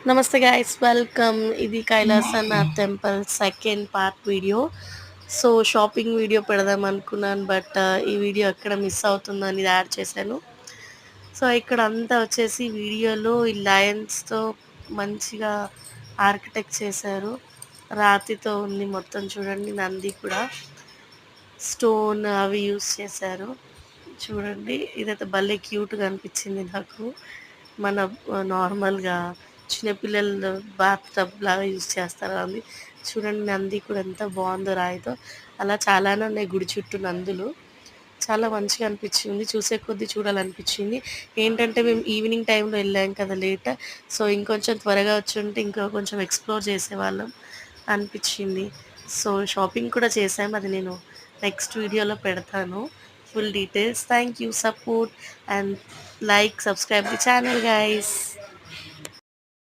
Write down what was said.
నమస్తే guys, welcome. ఇది Kailasanath temple second part video. So shopping video పెడదాం అనుకున్నాను, బట్ ఈ వీడియో ఎక్కడ మిస్ అవుతుందని ఇది యాడ్ చేశాను. సో ఇక్కడ అంతా వచ్చేసి వీడియోలో ఈ లయన్స్తో మంచిగా ఆర్కిటెక్ట్ చేశారు. రాతితో ఉంది మొత్తం, చూడండి. నంది కూడా స్టోన్ అవి యూస్ చేశారు. చూడండి, ఇదైతే భలే క్యూట్గా అనిపించింది నాకు. మన నార్మల్గా చిన్నపిల్లలు బాత్ టబ్ లాగా యూజ్ చేస్తారు అది. చూడండి, నంది కూడా ఎంత బాగుందో రాయితో. అలా చాలానే ఉన్నాయి గుడి చుట్టూ నందులు. చాలా మంచిగా అనిపించింది, చూసే కొద్దీ చూడాలనిపించింది. ఏంటంటే మేము ఈవినింగ్ టైంలో వెళ్ళాం కదా, లేట్. సో ఇంకొంచెం త్వరగా వచ్చి ఉంటే ఇంకా కొంచెం ఎక్స్ప్లోర్ చేసేవాళ్ళం అనిపించింది. సో షాపింగ్ కూడా చేసాం, అది నేను నెక్స్ట్ వీడియోలో పెడతాను full details. Thank you, support and like, subscribe the channel, guys.